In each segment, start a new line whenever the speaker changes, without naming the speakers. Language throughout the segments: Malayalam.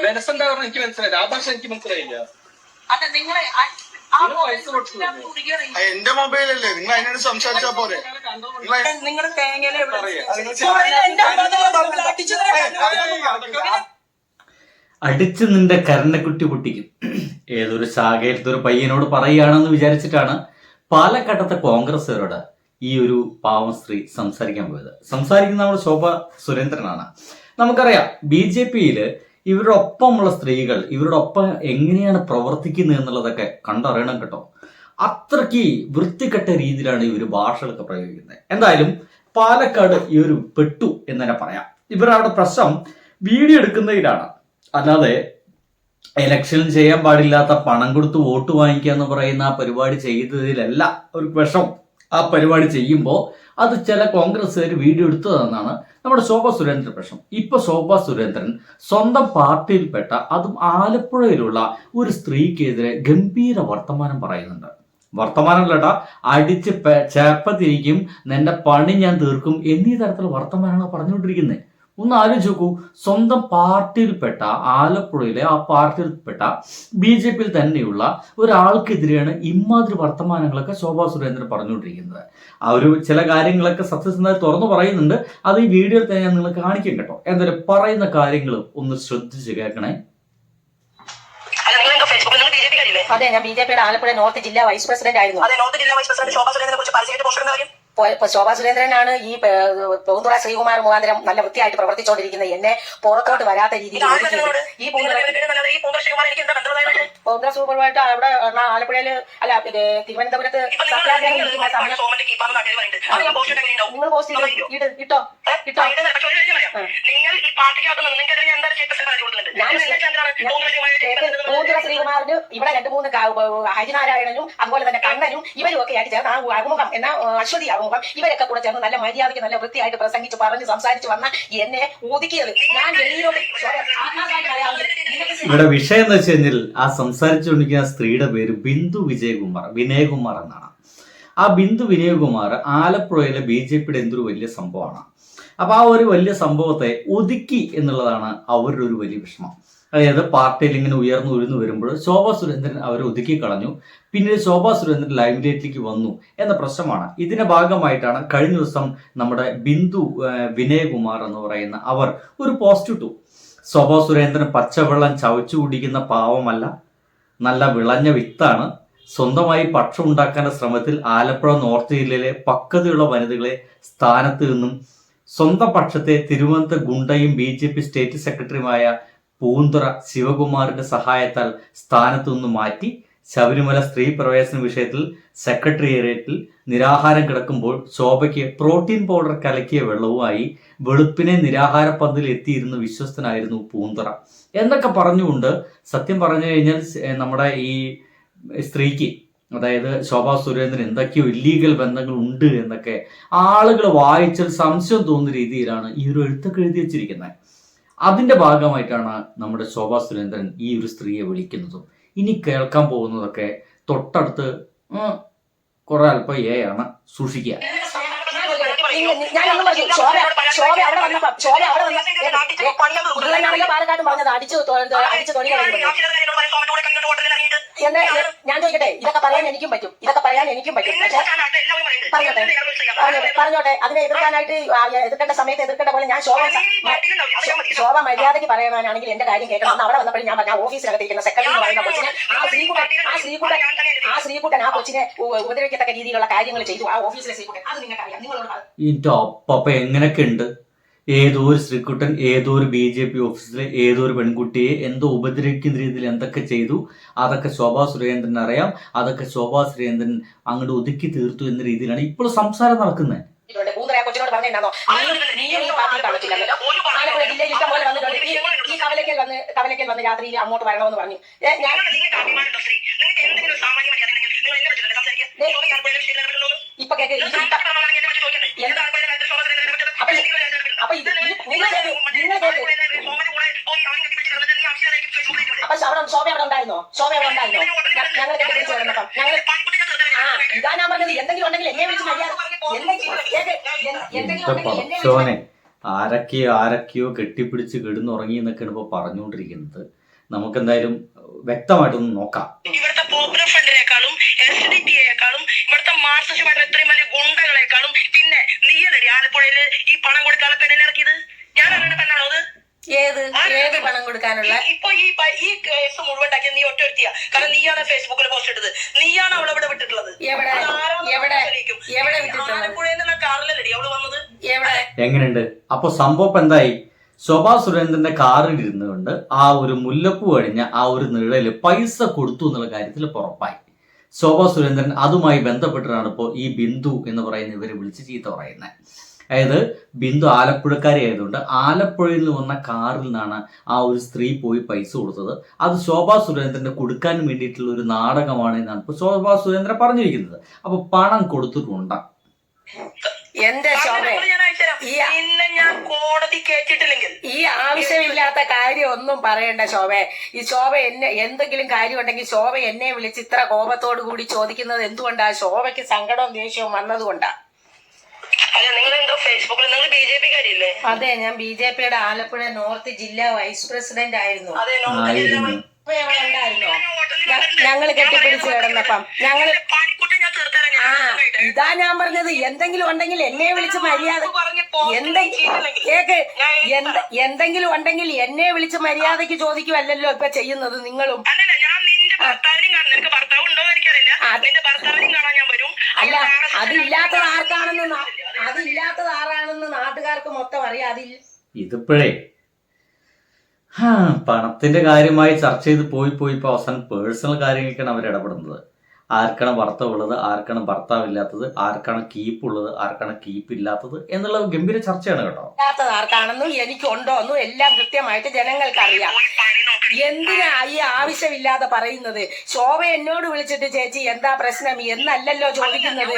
വെനസെന്താ പറഞ്ഞ എനിക്ക് മനസ്സിലായില്ല, ആ ഭാഷ എനിക്ക് മനസ്സിലായില്ല.
എന്റെ മൊബൈലല്ലേ, നിങ്ങൾ അതിനോട് സംസാരിച്ചാ പോലെ.
നിങ്ങളുടെ തേങ്ങയിലെ
അടിച്ച് നിന്റെ കരണക്കുട്ടി പൊട്ടിക്കും. ഏതൊരു ശാഖയിലത്തെ ഒരു പയ്യനോട് പറയുകയാണെന്ന് വിചാരിച്ചിട്ടാണ് പാലക്കാട്ടത്തെ കോൺഗ്രസ്സുകാരോട് ഈ ഒരു പാവം സ്ത്രീ സംസാരിക്കാൻ പോയത്. സംസാരിക്കുന്ന നമ്മുടെ ശോഭ സുരേന്ദ്രനാണ്. നമുക്കറിയാം BJP-യിൽ ഇവരുടെ ഒപ്പമുള്ള സ്ത്രീകൾ ഇവരുടെ ഒപ്പം എങ്ങനെയാണ് പ്രവർത്തിക്കുന്നത് എന്നുള്ളതൊക്കെ കണ്ടറിയണം കേട്ടോ. അത്രയ്ക്ക് വൃത്തികെട്ട രീതിയിലാണ് ഇവർ ഭാഷകളൊക്കെ പ്രയോഗിക്കുന്നത്. എന്തായാലും പാലക്കാട് ഈ ഒരു പെട്ടു എന്ന് തന്നെ പറയാം. ഇവരവിടെ പ്രശ്നം വീഡിയോ എടുക്കുന്നതിലാണ്, അല്ലാതെ ഇലക്ഷനിൽ ചെയ്യാൻ പാടില്ലാത്ത പണം കൊടുത്ത് വോട്ട് വാങ്ങിക്കുക എന്ന് പറയുന്ന ആ പരിപാടി ചെയ്തതിലല്ല ഒരു വിഷം. ആ പരിപാടി ചെയ്യുമ്പോൾ അത് ചില കോൺഗ്രസ്സുകാർ വീഡിയോ എടുത്തതെന്നാണ് നമ്മുടെ ശോഭ സുരേന്ദ്രൻ പ്രശ്നം. ഇപ്പൊ ശോഭ സുരേന്ദ്രൻ സ്വന്തം പാർട്ടിയിൽപ്പെട്ട, അതും ആലപ്പുഴയിലുള്ള ഒരു സ്ത്രീക്കെതിരെ ഗംഭീര വർത്തമാനം പറയുന്നുണ്ട്. വർത്തമാനമല്ലട്ടാ, അടിച്ച് ചേപ്പത്തിരിക്കും, നിന്റെ പണി ഞാൻ തീർക്കും എന്നീ തരത്തിലുള്ള വർത്തമാനമാണ് പറഞ്ഞുകൊണ്ടിരിക്കുന്നത്. ഒന്ന് ആലോചിച്ച് നോക്കൂ, സ്വന്തം പാർട്ടിയിൽപ്പെട്ട, ആലപ്പുഴയിലെ ആ പാർട്ടിയിൽപ്പെട്ട BJP-യിൽ തന്നെയുള്ള ഒരാൾക്കെതിരെയാണ് ഇമാതിരി വർത്തമാനങ്ങളൊക്കെ ശോഭാ സുരേന്ദ്രൻ പറഞ്ഞുകൊണ്ടിരിക്കുന്നത്. ആ ഒരു ചില കാര്യങ്ങളൊക്കെ സത്യസന്ധമായി തുറന്നു പറയുന്നുണ്ട്. അത് ഈ വീഡിയോയിൽ തന്നെ ഞാൻ നിങ്ങൾ കാണിക്കും കേട്ടോ. എന്തായാലും പറയുന്ന കാര്യങ്ങൾ ഒന്ന് ശ്രദ്ധിച്ച് കേൾക്കണേ.
അതെ, ഞാൻ BJP-യുടെ ആലപ്പുഴ നോർത്ത് ജില്ലാ വൈസ് പ്രസിഡന്റ് ആയിരുന്നു. ശോഭാ സുരേന്ദ്രനാണ് ഈ പൂന്തുറ ശ്രീകുമാർ മുഖാന്തരം നല്ല വൃത്തിയായിട്ട് പ്രവർത്തിച്ചുകൊണ്ടിരിക്കുന്നത്. എന്നെ പുറത്തോട്ട് വരാത്ത രീതിയിൽ ഈ പൂന്തുറ സൂപ്പറുമായിട്ട് അവിടെ ആലപ്പുഴയില് അല്ല തിരുവനന്തപുരത്ത് നിങ്ങൾ പോസ്റ്റ് ഇട്ടോ ഇട്ടോ. പൂന്തുറ ശ്രീകുമാറിന് ഇവിടെ 2-3 ഹരിനാരായണനും അതുപോലെ തന്നെ കണ്ണനും ഇവരും ഒക്കെ ആയിട്ട് ചേർന്ന് ആ അഭിമുഖം എന്നാ അശ്വതി അഭിമുഖം ഇവരൊക്കെ കൂടെ ചേർന്ന് നല്ല മര്യാദയ്ക്ക് നല്ല വൃത്തിയായിട്ട് പ്രസംഗിച്ച് പറഞ്ഞ് സംസാരിച്ച് വന്ന എന്നെ ഒതുക്കിയത് ഞാൻ ഡൽഹിയിലോട്ട്.
ഇവിടെ വിഷയം എന്ന് വെച്ച് കഴിഞ്ഞാൽ ആ സംസാരിച്ചുകൊണ്ടിരിക്കുന്ന സ്ത്രീയുടെ പേര് ബിന്ദു വിനയകുമാർ എന്നാണ്. ആ ബിന്ദു വിനയകുമാർ ആലപ്പുഴയിലെ BJP-യുടെ എന്തൊരു വലിയ സംഭവമാണ്. അപ്പൊ ആ ഒരു വലിയ സംഭവത്തെ ഒതുക്കി എന്നുള്ളതാണ് അവരുടെ ഒരു വലിയ വിഷമം. അതായത് പാർട്ടിയിൽ ഇങ്ങനെ ഉയർന്നു വരുമ്പോൾ ശോഭാ സുരേന്ദ്രൻ അവരെ ഒതുക്കി കളഞ്ഞു. പിന്നീട് ശോഭാ സുരേന്ദ്രൻ ലൈംലൈറ്റിലേക്ക് വന്നു എന്ന പ്രശ്നമാണ്. ഇതിന്റെ ഭാഗമായിട്ടാണ് കഴിഞ്ഞ ദിവസം നമ്മുടെ ബിന്ദു വിനയകുമാർ എന്ന് പറയുന്ന അവർ ഒരു പോസ്റ്റ് ഇട്ടു. ശോഭാ സുരേന്ദ്രൻ പച്ചവെള്ളം ചവച്ചു കുടിക്കുന്ന പാവമല്ല, നല്ല വിളഞ്ഞ വിത്താണ്. സ്വന്തമായി പക്ഷം ഉണ്ടാക്കാനുള്ള ശ്രമത്തിൽ ആലപ്പുഴ നോർത്ത് ജില്ലയിലെ പക്വതയുള്ള വനിതകളെ സ്ഥാനത്ത് നിന്നും സ്വന്തം പക്ഷത്തെ തിരുവനന്തപുരം ഗുണ്ടയും BJP സ്റ്റേറ്റ് സെക്രട്ടറിയുമായ പൂന്തുറ ശിവകുമാറിന്റെ സഹായത്താൽ സ്ഥാനത്തു നിന്ന് മാറ്റി ശബരിമല സ്ത്രീ പ്രവേശന വിഷയത്തിൽ സെക്രട്ടേറിയറ്റിൽ നിരാഹാരം കിടക്കുമ്പോൾ ശോഭയ്ക്ക് പ്രോട്ടീൻ പൗഡർ കലക്കിയ വെള്ളവുമായി വെളുപ്പിനെ നിരാഹാര പന്തലിൽ എത്തിയിരുന്ന വിശ്വസ്തനായിരുന്നു പൂന്തുറ എന്നൊക്കെ പറഞ്ഞുകൊണ്ട്, സത്യം പറഞ്ഞു കഴിഞ്ഞാൽ നമ്മുടെ ഈ സ്ത്രീക്ക്, അതായത് ശോഭാ സുരേന്ദ്രൻ എന്തൊക്കെയോ ഇല്ലീഗൽ ബന്ധങ്ങൾ ഉണ്ട് എന്നൊക്കെ ആളുകൾ വായിച്ചാൽ സംശയം തോന്നുന്ന രീതിയിലാണ് ഈ ഒരു എഴുത്തൊക്കെ എഴുതി വെച്ചിരിക്കുന്നത്. അതിന്റെ ഭാഗമായിട്ടാണ് നമ്മുടെ ശോഭാ സുരേന്ദ്രൻ ഈ ഒരു സ്ത്രീയെ വിളിക്കുന്നതും. ഇനി കേൾക്കാൻ പോകുന്നതൊക്കെ തൊട്ടടുത്ത് കുറെ അല്പം ആണ്, സൂക്ഷിക്കുക.
പാലക്കാട് പറഞ്ഞത് അടിച്ചു ഞാൻ ചോദിക്കട്ടെ, ഇതൊക്കെ പറയാൻ എനിക്കും പറ്റും. പറഞ്ഞോട്ടെ. അതിനെ എതിർക്കാനായിട്ട് എതിർക്കേണ്ട സമയത്ത് എതിർക്കേണ്ട പോലെ ഞാൻ ശോഭ മര്യാദയ്ക്ക് പറയണമെന്നാണെങ്കിൽ എന്റെ കാര്യം കേൾക്കണം. അന്ന് അവിടെ വന്നപ്പോഴും ഞാൻ പറഞ്ഞ ഓഫീസിനകത്തിരിക്കുന്ന സെക്രട്ടറി എന്ന് പറയുന്ന കൊച്ചിനെ ആ ശ്രീകുട്ടൻ ആ കൊച്ചിനെ ഉപദ്രവിക്കത്തക്ക രീതിയിലുള്ള കാര്യങ്ങൾ ചെയ്തു. ആ ഓഫീസിലെ ശ്രീകുട്ടൻ, അത് നിങ്ങൾക്കറിയാം. നിങ്ങളോട്
എങ്ങനെയൊക്കെ ഉണ്ട്. ഏതോ ഒരു ശ്രീകുട്ടൻ ഏതോ ഒരു BJP ഓഫീസിലെ ഏതോ ഒരു പെൺകുട്ടിയെ എന്തോ ഉപദ്രവിക്കുന്ന രീതിയിൽ എന്തൊക്കെ ചെയ്തു, അതൊക്കെ ശോഭാ സുരേന്ദ്രൻ അറിയാം. അതൊക്കെ ശോഭാ സുരേന്ദ്രൻ അങ്ങോട്ട് ഒതുക്കി തീർത്തു എന്ന രീതിയിലാണ് ഇപ്പോൾ സംസാരം നടക്കുന്നത്.
കൊച്ചിനോട് പറഞ്ഞോ, ആലപ്പുഴ ജില്ലയിൽ ഇഷ്ടം പോലെ വന്നിട്ടുണ്ട്. ഈ കവലയ്ക്കൽ വന്ന് രാത്രിയിൽ അങ്ങോട്ട് വരണമെന്ന് പറഞ്ഞു. ഞാൻ ഇപ്പൊ കേക്ക് അപ്പൊ ഇത് അപ്പൊ ശോഭ അവിടെ ഉണ്ടായിരുന്നോ? ഞങ്ങൾ കെട്ടിപ്പിടിച്ച് കിടന്നപ്പം ഇതാ ഞാൻ പറഞ്ഞത്. എന്തെങ്കിലും ഉണ്ടെങ്കിൽ എന്നെ വിളിച്ച് മര്യാദ, എന്തെങ്കിലും ഉണ്ടെങ്കിൽ എന്നെ
ആരൊക്കെയോ കെട്ടിപ്പിടിച്ച് കിടന്നുറങ്ങി എന്നൊക്കെയാണ് ഇപ്പോൾ പറഞ്ഞുകൊണ്ടിരിക്കുന്നത്. നമുക്കെന്തായാലും വ്യക്തമായിട്ടൊന്ന് നോക്കാം.
ഇവിടുത്തെ പോപ്പുലർ ഫ്രണ്ടിനേക്കാളും SDPയെക്കാളും ഇവിടുത്തെ മാർക്സിസ്റ്റ് പാർട്ടി ഇത്രയും വലിയ ഗുണ്ടകളെക്കാളും പിന്നെ നീയല്ലേ ആലപ്പുഴയില് ഈ പണം കൊടുക്കാതെ പെണ്ണിനെ ഇറക്കിയത്? ഞാൻ അങ്ങനെ പെണ്ണാണോ അത്?
ഏത് പണം കൊടുക്കാനുള്ള?
ഇപ്പൊ ഈ കേസ് മുഴുവൻ ഉണ്ടാക്കിയത് നീ ഒറ്റ വ്യക്തിയാ. കാരണം നീയാണ് ഫേസ്ബുക്കിൽ പോസ്റ്റ് ഇട്ടത്, നീയാണ് അവളെ ഇവിടെ വിട്ടിട്ടുള്ളത്. ആലപ്പുഴയിൽ നിന്നുള്ള കാറിലല്ലേ അവള് വന്നത്?
എങ്ങനെയുണ്ട്? അപ്പൊ സംഭവം എന്തായി? ശോഭാ സുരേന്ദ്രന്റെ കാറിൽ ഇരുന്നുകൊണ്ട് ആ ഒരു മുല്ലപ്പൂ അടിഞ്ഞ ആ ഒരു നിഴല് പൈസ കൊടുത്തു എന്നുള്ള കാര്യത്തിൽ ഉറപ്പായി. ശോഭാ സുരേന്ദ്രൻ അതുമായി ബന്ധപ്പെട്ടിട്ടാണ് ഇപ്പോൾ ഈ ബിന്ദു എന്ന് പറയുന്ന ഇവരെ വിളിച്ച് ചീത്ത പറയുന്നത്. അതായത് ബിന്ദു ആലപ്പുഴക്കാരി ആയതുകൊണ്ട് ആലപ്പുഴയിൽ നിന്ന് വന്ന കാറിൽ നിന്നാണ് ആ ഒരു സ്ത്രീ പോയി പൈസ കൊടുത്തത്. അത് ശോഭാ സുരേന്ദ്രന്റെ കൊടുക്കാൻ വേണ്ടിയിട്ടുള്ള ഒരു നാടകമാണ് എന്നാണ് ഇപ്പോൾ ശോഭാ സുരേന്ദ്രൻ പറഞ്ഞിരിക്കുന്നത്. അപ്പൊ പണം കൊടുത്തിട്ടുണ്ട്.
എന്റെ ശോഭ,
ഞാൻ കോടതി കേട്ടിട്ടില്ലെങ്കിൽ
ഈ ആവശ്യമില്ലാത്ത കാര്യം ഒന്നും പറയണ്ട ശോഭ. ഈ ശോഭ എന്തെങ്കിലും കാര്യം ഉണ്ടെങ്കിൽ ശോഭ എന്നെ വിളിച്ച് ഇത്ര കോപത്തോടു കൂടി ചോദിക്കുന്നത് എന്തുകൊണ്ടാ? ശോഭയ്ക്ക് സങ്കടവും ദേഷ്യവും വന്നതുകൊണ്ടാ. അതെ, ഞാൻ BJPയുടെ ആലപ്പുഴ നോർത്ത് ജില്ലാ വൈസ് പ്രസിഡന്റ് ആയിരുന്നു. ഉണ്ടായിരുന്നോ? ഞങ്ങള് കെട്ടിപ്പിടിച്ച് കിടന്നപ്പം ഇതാ ഞാൻ പറഞ്ഞത്. എന്തെങ്കിലും ഉണ്ടെങ്കിൽ എന്നെ വിളിച്ച് മര്യാദ എന്തെങ്കിലും ഉണ്ടെങ്കിൽ എന്നെ വിളിച്ച് മര്യാദക്ക് ചോദിക്കുമല്ലോ ഇപ്പൊ ചെയ്യുന്നത് നിങ്ങളും. അല്ല, അതില്ലാത്തത് ആരാണെന്ന് നാട്ടുകാർക്ക് മൊത്തം അറിയാം. അതില്ല.
ഇതിപ്പോഴേ പണത്തിന്റെ കാര്യമായി ചർച്ച ചെയ്ത് പോയി ഇപ്പൊ അവസാനം പേഴ്സണൽ കാര്യങ്ങൾക്കാണ് അവർ ഇടപെടുന്നത്. ആർക്കാണ് ഭർത്താവ് ഉള്ളത്, ആർക്കാണ് ഭർത്താവില്ലാത്തത്, ആർക്കാണ് കീപ്പ് ഉള്ളത്, ആർക്കാണ് കീപ്പ് ഇല്ലാത്തത് എന്നുള്ള ഗംഭീര ചർച്ചയാണ് കേട്ടോ.
ഇല്ലാത്തത് ആർക്കാണെന്നും എനിക്കുണ്ടോന്നും എല്ലാം കൃത്യമായിട്ട് ജനങ്ങൾക്ക് അറിയാം. എന്തിനാ ഈ ആവശ്യമില്ലാതെ പറയുന്നത്? ശോഭ എന്നോട് വിളിച്ചിട്ട് ചേച്ചി എന്താ പ്രശ്നം എന്നല്ലല്ലോ ചോദിക്കുന്നത്.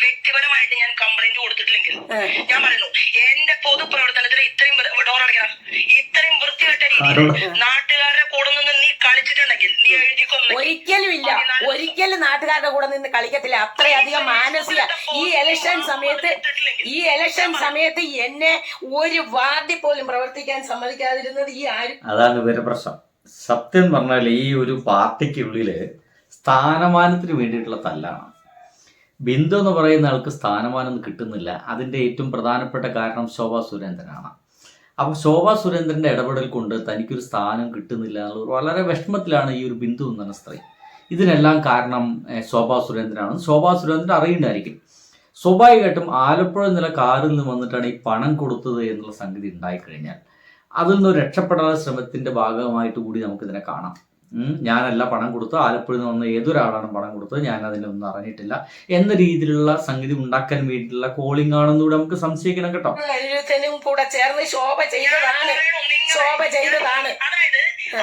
വ്യക്തിപരമായിട്ട് ഞാൻ കംപ്ലൈന്റ് കൊടുത്തിട്ടില്ലെങ്കിൽ ഞാൻ പറയുന്നു, എന്റെ പൊതുപ്രവർത്തനത്തിന് ഇത്രയും വൃത്തികെട്ട രീതിയിൽ നാട്ടുകാരുടെ കൂടെ നിന്ന് നീ കളിച്ചിട്ടുണ്ടെങ്കിൽ നീ എഴുതിക്കൊന്നു.
ഒരിക്കലും നാട്ടുകാരുടെ കൂടെ നിന്ന് കളിക്കത്തില്ല. അത്രയധികം മാനസിക ഈ ഇലക്ഷൻ സമയത്ത് എന്നെ ഒരു വാർഡിൽ പോലും പ്രവർത്തിക്കാൻ സമ്മതിക്കാതിരുന്നത് ഈ ആരും.
അതാണ് ഇവരുടെ പ്രശ്നം. സത്യം പറഞ്ഞാൽ ഈ ഒരു പാർട്ടിക്കുള്ളില് സ്ഥാനമാനത്തിന് വേണ്ടിയിട്ടുള്ള തല്ലാണ്. ബിന്ദു എന്ന് പറയുന്ന ആൾക്ക് സ്ഥാനമാനം കിട്ടുന്നില്ല. അതിന്റെ ഏറ്റവും പ്രധാനപ്പെട്ട കാരണം ശോഭാ സുരേന്ദ്രനാണ്. അപ്പൊ ശോഭാ സുരേന്ദ്രന്റെ ഇടപെടൽ കൊണ്ട് തനിക്കൊരു സ്ഥാനം കിട്ടുന്നില്ല എന്നുള്ള വളരെ വിഷമത്തിലാണ് ഈ ഒരു ബിന്ദു എന്ന സ്ത്രീ. ഇതിനെല്ലാം കാരണം ശോഭാ സുരേന്ദ്രനാണ്. ശോഭാ സുരേന്ദ്രൻ അറിയണ്ടായിരിക്കും. സ്വാഭാവികമായിട്ടും ആലപ്പുഴ നില കാറിൽ നിന്ന് വന്നിട്ടാണ് ഈ പണം കൊടുത്തത് എന്നുള്ള സംഗതി ഉണ്ടായിക്കഴിഞ്ഞാൽ അതിൽ നിന്ന് രക്ഷപ്പെടാനുള്ള ശ്രമത്തിന്റെ ഭാഗമായിട്ട് കൂടി നമുക്കിതിനെ കാണാം. ഞാനല്ല പണം കൊടുത്തത്, ആലപ്പുഴയിൽ നിന്ന് വന്ന ഏതൊരാളാണ് പണം കൊടുത്തത്, ഞാൻ അതിനൊന്നും അറിഞ്ഞിട്ടില്ല എന്ന രീതിയിലുള്ള സംഗതി ഉണ്ടാക്കാൻ വേണ്ടിയിട്ടുള്ള കോളിംഗ് ആണെന്നൂടെ നമുക്ക് സംശയിക്കണം കേട്ടോ.
കൂടെ ചേർന്ന് ശോഭ ചെയ്തതാണ്.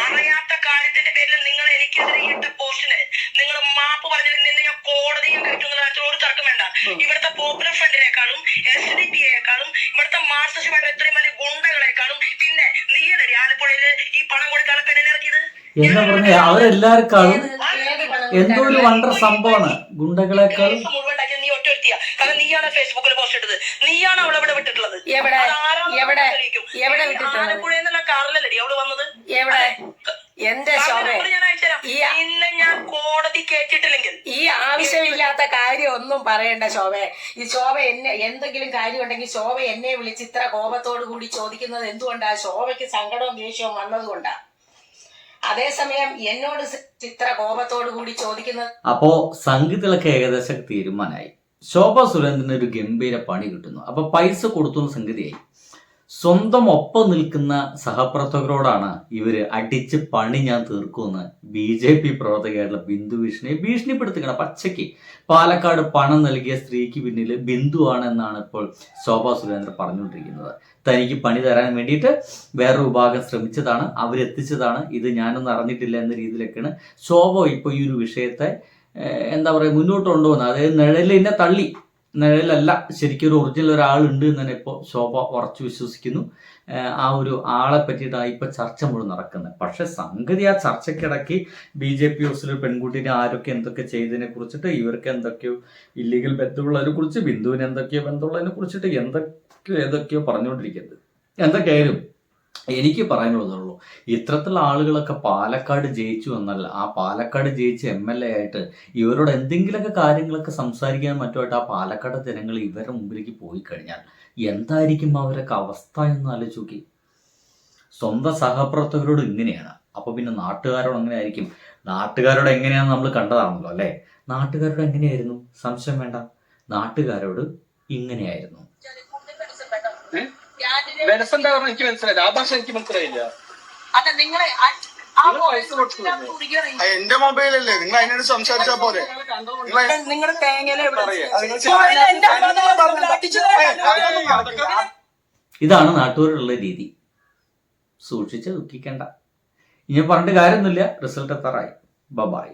അറിയാത്ത കാര്യത്തിന്റെ പേരിൽ നിങ്ങൾ എനിക്കെതിരെ ഇട്ട പോസ്റ്റിന് നിങ്ങൾ മാപ്പ് പറഞ്ഞതിൽ ഞാൻ കോടതിയും കഴിക്കുന്ന ഒരു തർക്കം വേണ്ട. ഇവിടുത്തെ പോപ്പുലർ ഫ്രണ്ടിനേക്കാളും SDPയെക്കാളും ഇവിടുത്തെ മാർക്സിസ്റ്റ് പാർട്ടി ഇത്രയും വലിയ ഗുണ്ടകളെക്കാളും പിന്നെ നീയല്ലേ ആലപ്പുഴയില് ഈ പണം കൊടുക്കാതെ പെണ്ണിനെ ഇറക്കിയത്?
എന്താ പറഞ്ഞ അവരെല്ലാവർക്കാളും എന്തോ ഒരു വണ്ടർ സംഭവമാണ്. ഗുണ്ടകളെക്കാളും
നീ ഒറ്റ വ്യക്തിയാ. കാരണം നീയാണ് ഫേസ്ബുക്കിൽ പോസ്റ്റ് ഇട്ടത്, നീയാണ് അവളെ ഇവിടെ വിട്ടിട്ടുള്ളത്. ആലപ്പുഴയിൽ നിന്നുള്ള കാറിലല്ലേ അവള് വന്നത്?
എന്റെ ശോഭ,
ഞാൻ കോടതി കേട്ടിട്ടില്ലെങ്കിൽ
ഈ ആവശ്യമില്ലാത്ത കാര്യം ഒന്നും പറയണ്ട ശോഭ. ഈ ശോഭ എന്തെങ്കിലും കാര്യം ഉണ്ടെങ്കിൽ ശോഭ എന്നെ വിളിച്ച് ഇത്ര കോപത്തോടു കൂടി ചോദിക്കുന്നത് എന്തുകൊണ്ടാ? ശോഭയ്ക്ക് സങ്കടവും ദേഷ്യവും വന്നതുകൊണ്ടാ. അതേസമയം എന്നോട് ഇത്ര കോപത്തോടു കൂടി ചോദിക്കുന്നത്.
അപ്പോ സംഗീതങ്ങളൊക്കെ ഏകദേശം തീരുമാനമായി. ശോഭാ സുരേന്ദ്രന് ഒരു ഗംഭീര പണി കിട്ടുന്നു. അപ്പൊ പൈസ കൊടുത്തുന്ന സംഗതിയായി. സ്വന്തം ഒപ്പം നിൽക്കുന്ന സഹപ്രവർത്തകരോടാണ് ഇവര് അടിച്ച് പണി ഞാൻ തീർക്കുമെന്ന് BJP പ്രവർത്തകയായിട്ടുള്ള ബിന്ദു ഭീഷണിപ്പെടുത്തുകയാണ് പച്ചയ്ക്ക്. പാലക്കാട് പണം നൽകിയ സ്ത്രീക്ക് പിന്നിൽ ബിന്ദു ആണെന്നാണ് ഇപ്പോൾ ശോഭാ സുരേന്ദ്രൻ പറഞ്ഞുകൊണ്ടിരിക്കുന്നത്. തനിക്ക് പണി തരാൻ വേണ്ടിയിട്ട് വേറൊരു വിഭാഗം ശ്രമിച്ചതാണ്, അവരെത്തിച്ചതാണ്, ഇത് ഞാനൊന്നും അറിഞ്ഞിട്ടില്ല എന്ന രീതിയിലൊക്കെയാണ് ശോഭ ഇപ്പോൾ ഈ ഒരു വിഷയത്തെ എന്താ പറയുക മുന്നോട്ട് കൊണ്ടുപോകുന്നത്. അതായത് നിഴലിനെ തള്ളി നിഴലല്ല, ശരിക്കും ഒരു ഒറിജിനൽ ഒരാളുണ്ട് എന്ന് തന്നെ ഇപ്പോൾ ശോഭ ഉറച്ചു വിശ്വസിക്കുന്നു. ആ ഒരു ആളെ പറ്റിയിട്ടാണ് ഇപ്പൊ ചർച്ച മുഴുവൻ നടക്കുന്നത്. പക്ഷെ സംഗതി ആ ചർച്ചയ്ക്കിടയ്ക്ക് BJP ഹൗസിൽ പെൺകുട്ടീനെ ആരൊക്കെ എന്തൊക്കെ ചെയ്തതിനെ കുറിച്ചിട്ട്, ഇവർക്ക് എന്തൊക്കെയോ ഇല്ലീഗൽ ബന്ധമുള്ളതിനെ കുറിച്ച്, ബിന്ദുവിന് എന്തൊക്കെയോ ബന്ധമുള്ളതിനെ കുറിച്ചിട്ട് ഏതൊക്കെയോ പറഞ്ഞുകൊണ്ടിരിക്കുന്നത്. എന്തൊക്കെയായാലും എനിക്ക് പറയാനുള്ളതുള്ളൂ, ഇത്തരത്തിലുള്ള ആളുകളൊക്കെ പാലക്കാട് ജയിച്ചു എന്നല്ല, ആ പാലക്കാട് ജയിച്ച MLA ആയിട്ട് ഇവരോട് എന്തെങ്കിലുമൊക്കെ കാര്യങ്ങളൊക്കെ സംസാരിക്കാൻ മറ്റുമായിട്ട് ആ പാലക്കാട് ജനങ്ങൾ ഇവരുടെ മുമ്പിലേക്ക് പോയി കഴിഞ്ഞാൽ എന്തായിരിക്കും അവരൊക്കെ അവസ്ഥ എന്ന് ആലോചിച്ച് നോക്കി. സ്വന്തം സഹപ്രവർത്തകരോട് ഇങ്ങനെയാണ്, അപ്പൊ പിന്നെ നാട്ടുകാരോട് എങ്ങനെ ആയിരിക്കും? നാട്ടുകാരോട് എങ്ങനെയാണെന്ന് നമ്മൾ കണ്ടതാണല്ലോ അല്ലെ. നാട്ടുകാരോട് എങ്ങനെയായിരുന്നു? സംശയം വേണ്ട, നാട്ടുകാരോട് ഇങ്ങനെയായിരുന്നു.
വിലസെന്താ പറഞ്ഞ എനിക്ക് മനസ്സിലായില്ല, ആ ഭാഷ എനിക്ക് മനസ്സിലായില്ല.
അല്ല നിങ്ങളെ
എന്റെ മൊബൈലല്ലേ, നിങ്ങൾ അതിനോട് സംസാരിച്ചാ പോലെ.
നിങ്ങളുടെ തേങ്ങയിലെ
ഇതാണ് നാട്ടുകാരോടുള്ള രീതി. സൂക്ഷിച്ച് ദുഃഖിക്കണ്ട. ഇനി പറഞ്ഞിട്ട് കാര്യമൊന്നുമില്ല, റിസൾട്ട് എത്താറായി. ബൈ.